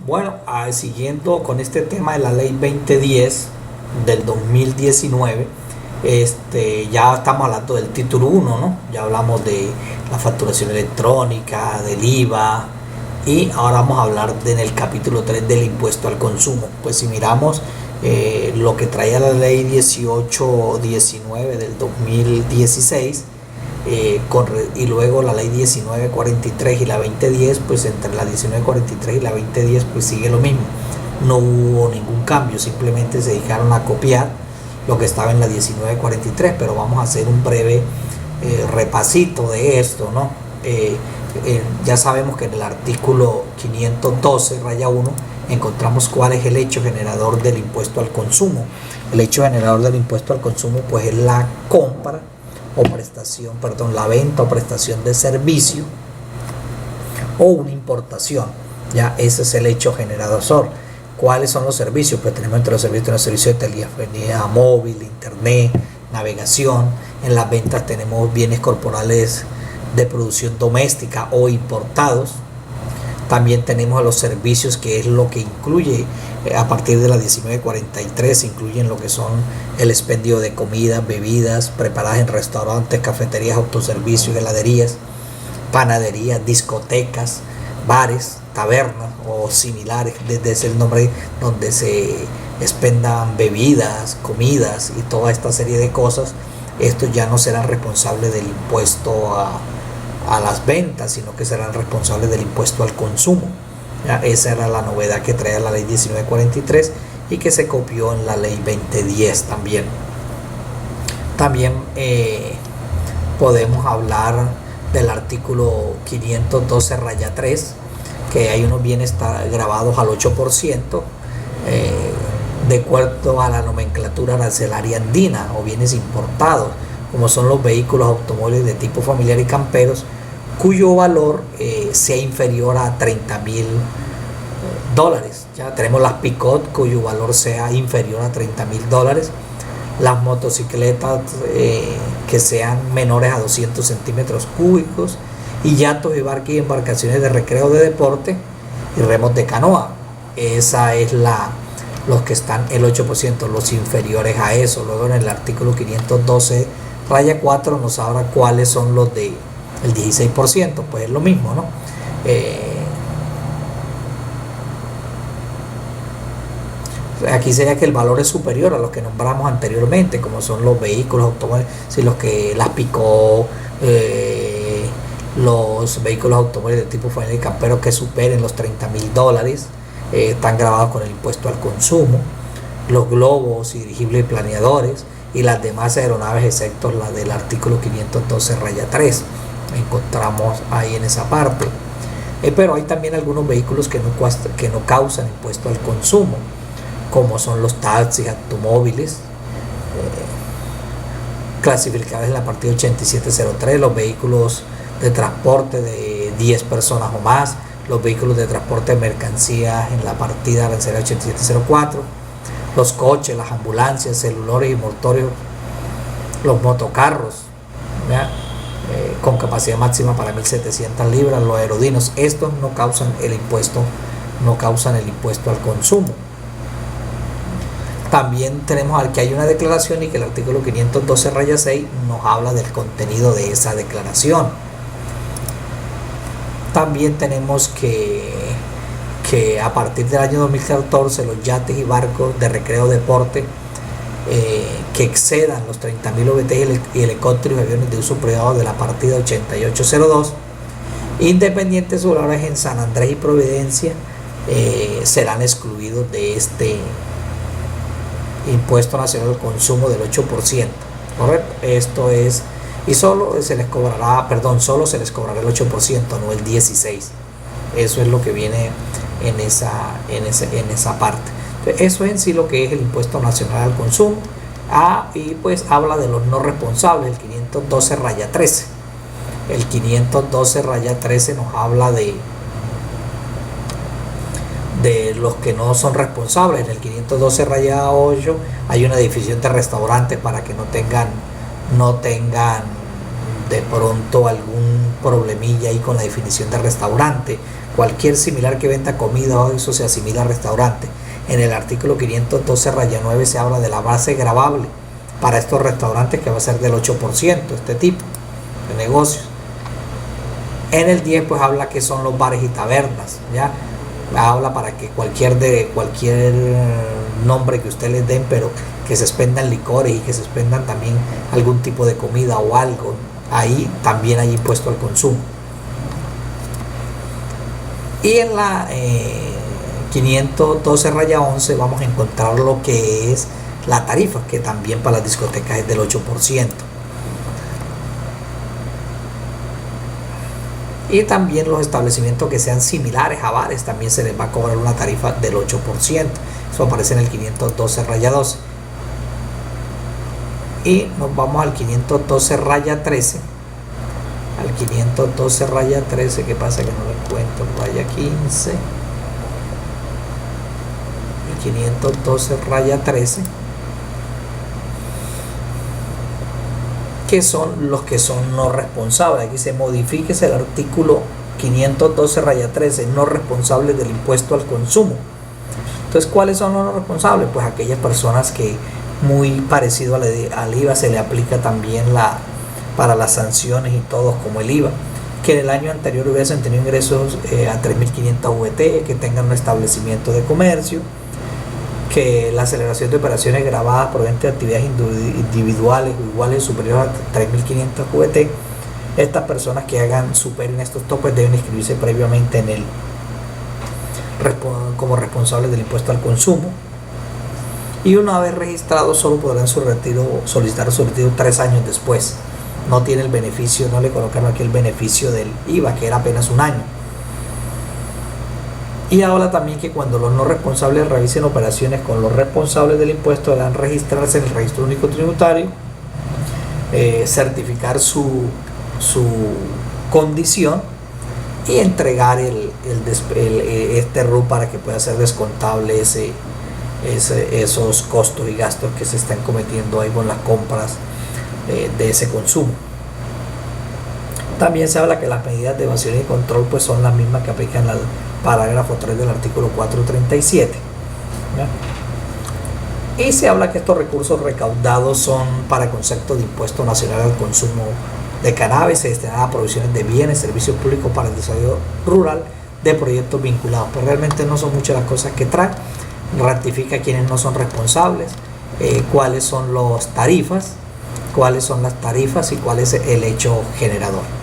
Bueno, siguiendo con este tema de la ley 2010 del 2019, ya estamos hablando del título 1, ¿no? Ya hablamos de la facturación electrónica, del IVA, y ahora vamos a hablar en el capítulo 3 del impuesto al consumo. Pues si miramos lo que traía la ley 1819 del 2016, y luego la ley 1943 y la 2010, pues entre la 1943 y la 2010 pues sigue lo mismo, no hubo ningún cambio, simplemente se dedicaron a copiar lo que estaba en la 1943, pero vamos a hacer un breve repasito de esto, ¿no? Ya sabemos que en el artículo 512 raya 1 encontramos cuál es el hecho generador del impuesto al consumo. El hecho generador del impuesto al consumo pues es la compra o prestación, la venta o prestación de servicio o una importación. Ya ese es el hecho generador. ¿Cuáles son los servicios? Pues tenemos entre los servicios de telefonía móvil, internet, navegación. En las ventas tenemos bienes corporales de producción doméstica o importados. También tenemos los servicios, que es lo que incluye a partir de la 1943, incluyen lo que son el expendio de comidas, bebidas preparadas en restaurantes, cafeterías, autoservicios, heladerías, panaderías, discotecas, bares, tabernas o similares, desde ese nombre donde se expendan bebidas, comidas y toda esta serie de cosas. Estos ya no serán responsables del impuesto a las ventas, sino que serán responsables del impuesto al consumo. ¿Ya? Esa era la novedad que traía la ley 1943 y que se copió en la ley 2010 también. También podemos hablar del artículo 512 raya 3, que hay unos bienes grabados al 8%, de acuerdo a la nomenclatura arancelaria andina, o bienes importados, como son los vehículos automóviles de tipo familiar y camperos, cuyo valor sea inferior a $30,000. Ya tenemos las pick-up cuyo valor sea inferior a $30,000, las motocicletas que sean menores a 200 centímetros cúbicos, y yatos y barcos y embarcaciones de recreo, de deporte y remos de canoa. Esa es los que están el 8%, los inferiores a eso. Luego en el artículo 512 raya 4 nos habla cuáles son los de el 16%, pues es lo mismo, ¿no? Aquí sería que el valor es superior a los que nombramos anteriormente, como son los vehículos automóviles, las picó, los vehículos automóviles de tipo familiar y campero que superen los $30,000, están grabados con el impuesto al consumo. Los globos y dirigibles y planeadores y las demás aeronaves, excepto la del artículo 512 raya 3, encontramos ahí en esa parte. Pero hay también algunos vehículos que no causan impuesto al consumo, como son los taxis, automóviles, clasificados en la partida 8703, los vehículos de transporte de 10 personas o más, los vehículos de transporte de mercancías en la partida arancelaria 8704, los coches, las ambulancias, celulares y motorios, los motocarros, con capacidad máxima para 1.700 libras, los aerodinos. Estos no causan el impuesto al consumo. También tenemos que hay una declaración, y que el artículo 512 raya 6 nos habla del contenido de esa declaración. También tenemos que a partir del año 2014 los yates y barcos de recreo deporte que excedan los 30,000 OBT y helicópteros y aviones de uso privado de la partida 8802, independientes sobradores en San Andrés y Providencia, serán excluidos de este impuesto nacional al consumo del 8%. ¿Correcto? Esto es, y solo se les cobrará el 8%, no el 16%. Eso es lo que viene en esa parte. Entonces, eso es en sí lo que es el impuesto nacional al consumo. Y pues habla de los no responsables, el 512 raya 13. El 512 raya 13 nos habla de los que no son responsables. En el 512 raya 8 hay una definición de restaurantes para que no tengan de pronto algún problemilla ahí con la definición de restaurante, cualquier similar que venda comida o eso se asimila a restaurante. En el artículo 512-9 se habla de la base gravable para estos restaurantes, que va a ser del 8%, este tipo de negocios. En el 10 pues habla que son los bares y tabernas, ¿ya? Habla para que cualquier nombre que ustedes les den, pero que se expendan licores y que se expendan también algún tipo de comida o algo, ahí también hay impuesto al consumo. Y en la 512-11 vamos a encontrar lo que es la tarifa, que también para las discotecas es del 8%. Y también los establecimientos que sean similares a bares también se les va a cobrar una tarifa del 8%. Eso aparece en el 512-12. Y nos vamos al 512-13. Al 512-13, ¿qué pasa? Que no lo encuentro. Raya 15. El 512-13. Que son los que son no responsables. Aquí se modifique el artículo 512-13, no responsables del impuesto al consumo. Entonces, ¿cuáles son los no responsables? Pues aquellas personas que, muy parecido al IVA, se le aplica también para las sanciones y todos, como el IVA, que en el año anterior hubiesen tenido ingresos a 3.500 VT, que tengan un establecimiento de comercio, que la aceleración de operaciones grabadas por ente de actividades individuales o iguales superiores a 3.500 VT. Estas personas que superen estos topes deben inscribirse previamente como responsables del impuesto al consumo, y una vez registrados solo podrán solicitar su retiro 3 años después. No tiene el beneficio, no le colocaron aquí el beneficio del IVA, que era apenas un año. Y ahora también que cuando los no responsables realicen operaciones con los responsables del impuesto, deberán registrarse en el Registro Único Tributario, certificar su condición y entregar este RUT para que pueda ser descontable esos costos y gastos que se están cometiendo ahí con las compras de ese consumo. También se habla que las medidas de evasión y control pues son las mismas que aplican al parágrafo 3 del artículo 437, ¿ya? Y se habla que estos recursos recaudados son para concepto de impuesto nacional al consumo de cannabis, se destinará a provisiones de bienes, servicios públicos para el desarrollo rural de proyectos vinculados. Pero realmente no son muchas las cosas que trae. Ratifica quienes no son responsables, cuáles son las tarifas y cuál es el hecho generador.